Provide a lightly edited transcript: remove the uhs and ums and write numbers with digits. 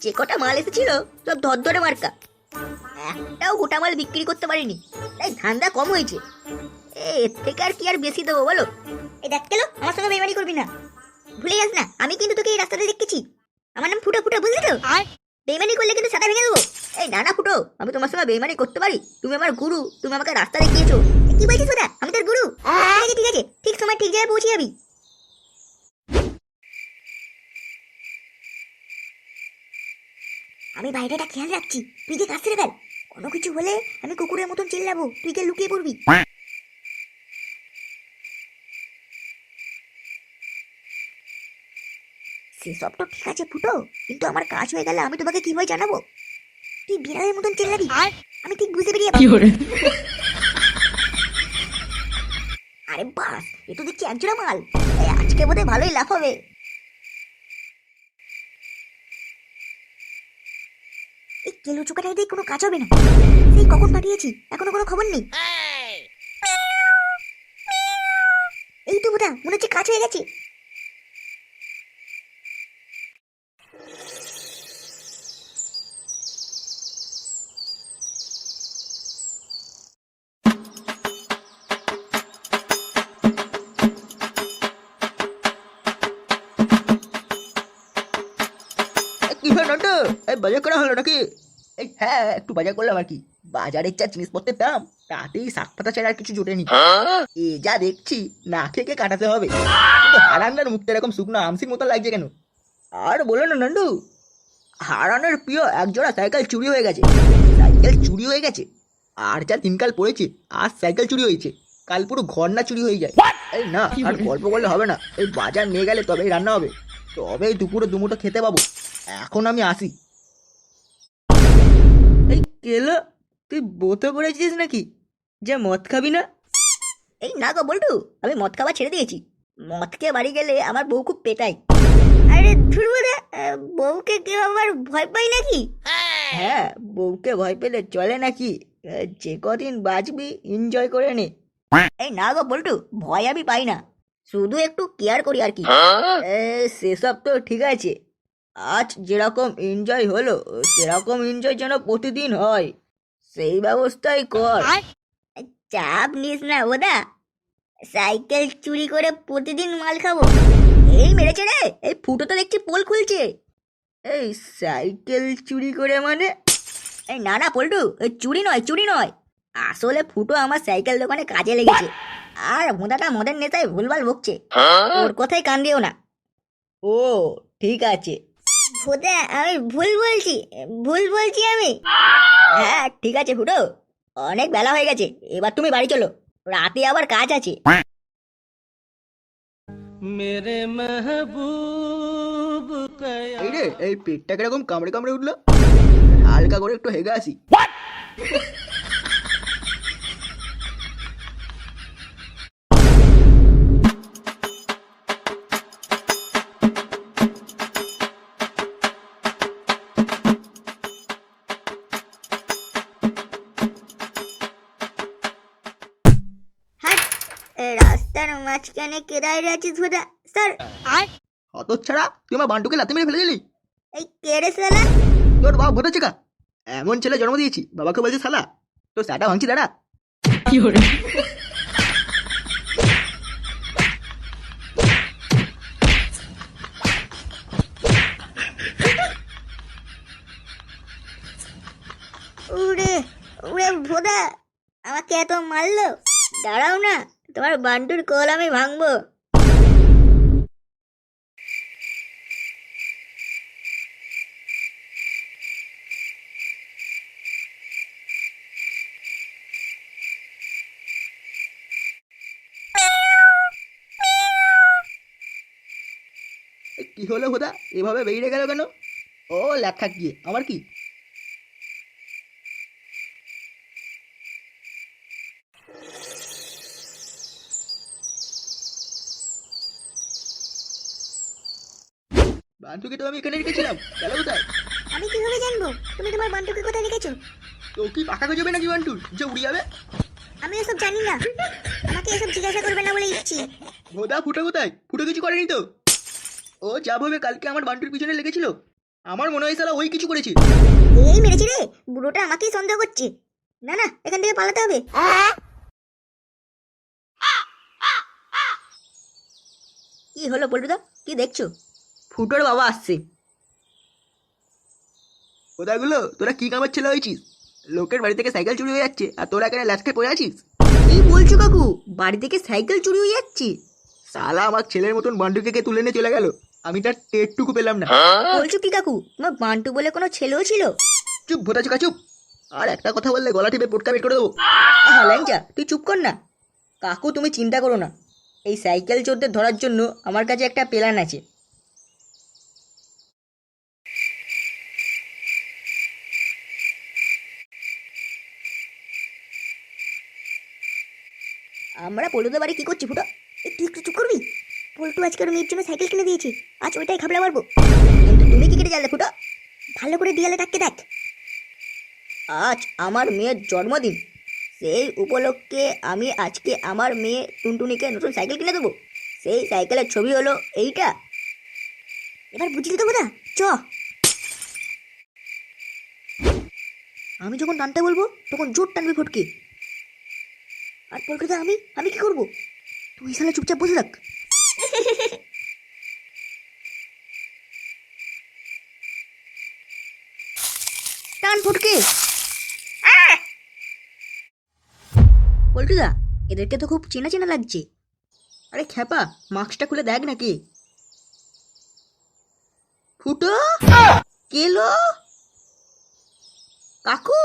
যে কটা মাল এসেছিল সব ধরধরে মার্কা, একটাও গোটা মাল বিক্রি করতে পারিনি, তাই ধান্দা কম হয়েছে। এর থেকে আর কি আর বেশি দেবো বলো? এই দেখ কেলো, আমার সঙ্গে বেইমানি করবি না, ভুলে যাস না আমি কিন্তু তোকে এই রাস্তাতে দেখেছি। আমার নাম ফুটো, ফুটো বুঝলি তো? বেইমানি করলে কিন্তু সাদা ভেঙে দেবো। এই না না ফুটো, আমি তোমার সঙ্গে বেইমানি করতে পারি? তুমি আমার গুরু, তুমি আমাকে রাস্তা দেখিয়েছো। কি বলছিস ওটা? আমি তোর গুরু? ঠিক আছে ঠিক আছে, ঠিক সময় ঠিক জায়গায় পৌঁছে যাবি। আমি বাইরেটা খেয়াল রাখছি, তুই যে কাজ ছেড়ে ফেল। কোনো কিছু হলে আমি কুকুরের মতন চিল্লাবো, তুই কে লুকিয়ে পড়বি। সেসব তো ঠিক আছে ফুটো, কিন্তু আমার কাজ হয়ে গেলে আমি তোমাকে কিভাবে জানাবো? তুই বিড়ালের মতন চিল্লাবি, আমি ঠিক বুঝতে পেরিয়ে যাবো। আরে বাস, এ তো দেখছি একজোড়া মাল। এই আজকে বোধহয় ভালোই লাভ হবে। এই কেলো চোখাটা দিয়ে কোনো কাজ হবে না। সেই কখন পাঠিয়েছি, এখনো কোনো খবর নেই। এই তো বোধা, মনে হচ্ছে কাজ হয়ে গেছে। কি হলো নন্টু? এই বাজার করা হলো নাকি? এই হ্যাঁ, একটু বাজার করলাম আর কি। বাজারের যা জিনিসপত্রের দাম, তাতেই শাক পাতা ছাড়া আর কিছু জোটেনি। এ যা দেখছি, না খেয়ে কাটাতে হবে। কিন্তু হারান্নার মুখটা এরকম শুকনো আমসির মতো লাগছে কেন? আর বলো না নন্টু, হারানোর প্রিয় একজোড়া সাইকেল চুরি হয়ে গেছে। সাইকেল চুরি হয়ে গেছে, আর যা দিনকাল পড়েছে, আজ সাইকেল চুরি হয়েছে, কাল পুরো ঘর না চুরি হয়ে যায়। এই না, আর গল্প করলে হবে না, এই বাজার নিয়ে গেলে তবেই রান্না হবে, তবেই দুপুরে দুমুঠো খেতে পাবো। এখন আমি আসি। এই কেলো, তুই বোতো করেছিস নাকি যে মদ খাবি না? এই না গো বল্টু, আমি মদ খাওয়া ছেড়ে দিয়েছি। মদ খেয়ে বাড়ি গেলে আমার বউ খুব পেটায়। আরে ধুরবুদা, বউকে কেউ আবার ভয় পাই নাকি? হ্যাঁ, বউকে ভয় পেলে চলে নাকি? যে কদিন বাঁচবি এনজয় করে নে। এই না গো বল্টু, ভয় আমি পাই না, শুধু একটু কেয়ার করি আর কি। সেসব তো ঠিক আছে, আজ যেরকম এনজয় হলো সেরকম এনজয় যেন প্রতিদিন হয়, সেই ব্যবস্থাই কর। চাপ নিস না ওদা, সাইকেল চুরি করে প্রতিদিন মাল খাবো। এই মেরেছে রে, এই ফুটো তো দেখছি পোল খুলছে। এই সাইকেল চুরি করে মানে? এই না না পল্টু, এই চুরি নয় চুরি নয়, আসলে ফুটো আমার সাইকেল দোকানে কাজে লেগেছে, আর মোদাটা মদের নেতায় ভুলভাল বকছে। ওর কথাই কান দিও না। ও ঠিক আছে। ভোদা, আমি ভুল বলছি, ভুল বলছি আমি। হ্যাঁ ঠিক আছে ফুটো, অনেক বেলা হয়ে গেছে, এবার তুমি বাড়ি চলো, রাতে আবার কাজ আছে। मेरे महबूब कया এই রে, এই পেটটা কিরকম কামড়ে কামড়ে উঠলো, হালকা করে একটু হেগে আসি। হাট, রাস্তার মাঝখানে কে দাঁড়িয়ে আছিস ভোদা? স্যার, হতচ্ছাড়া, তুই আমার বান্টুকে লাথি মেরে ফেলে দিলি। এই কে রে শালা? তোর বাবা ভোটাচ্ছে কা? এমন ছেলে জন্ম দিয়েছি, বাবাকে বলছে শালা? তো স্যাটা ভাঙছি দাঁড়া। উড়ে উড়ে ভোদা, আমাকে এত মারলো, দাঁড়াও না, তোমার বান্টুর কোল আমি ভাঙবো। কি হলো হোদা, এভাবে বেরিয়ে গেল কেন? ও লেখা গিয়ে আমার কি? বান্টুকে তো আমি এখানে রেখেছিলাম, গেল কোথায়? আমি কিভাবে জানবো তুমি তোমার বান্টুকে কোথায় রেখেছো? তো কি পাকা গজাবে নাকি বান্টুর যে উড়ে যাবে? আমি এসব জানি না, আমাকে এসব জিজ্ঞাসা করবে না বলে দিচ্ছি। ভোদা ফুটো কোথায়? ফুটো কিছু করেনি তো? ও যা ভাবে কালকে আমার বান্টুর পিছনে লেগেছিল, আমার মনে হয় শালা ওই কিছু করেছে। এই মেরেছি রে, বুড়োটা আমাকেই সন্দেহ করছে। না না, এখান থেকে পালাতে হবে। কি হলো পল্টুদা, কি দেখছো? ফুটোর বাবা আসছে। কোথাগুলো তোরা কি কামার ছেলে হয়েছিস? লোকের বাড়ি থেকে সাইকেল চুরি হয়ে যাচ্ছে আর তোরা এখানে ল্যাচকে পড়ে আছিস। কি বলছো কাকু, বাড়ি থেকে সাইকেল চুরি হয়ে যাচ্ছে? শালা আমার ছেলের মতন বান্ডুকে তুলে নিয়ে চলে গেল, আমি তার টেটটুকু পেলাম না। বলছো কি কাকু, তোমার বান্টু বলে কোনো ছেলেও ছিল? চুপ ভোটা চুকা চুপ, আর একটা কথা বললে গলা টিপে পোটকা বের করে দেবো। হ্যাঁ ল্যাংচা, তুই চুপ কর না। কাকু তুমি চিন্তা করো না, এই সাইকেল চোরদের ধরার জন্য আমার কাছে একটা প্ল্যান আছে। আমরা পল্টুদের বাড়ি কি করছি ফুটো? তুই একটু চুপ করবি? পল্টু আজকে ওর মেয়ের জন্য সাইকেল কিনে দিয়েছি, আজ ওইটাই খাবলা মারবো। কিন্তু তুমি কি কেটে জানলে ফুটো? ভালো করে দিয়ালে তাকে দেখ। আজ আমার মেয়ের জন্মদিন, সেই উপলক্ষে আমি আজকে আমার মেয়ে টুনটুনিকে নতুন সাইকেল কিনে দেবো। সেই সাইকেলের ছবি হলো এইটা। এবার বুঝলি তো বোধা, চ। আমি যখন টানতে বলবো তখন জোর টানবি ফটকে। আর পল্টুদা আমি আমি কি করবো? তুই শালা চুপচাপ বসে থাক। টান ফটকে। পল্টুদা, এদেরকে তো খুব চেনা চেনা লাগছে। আরে খ্যাপা, মাস্কটা খুলে দেখ নাকি। ফুটো কেলো কাকু।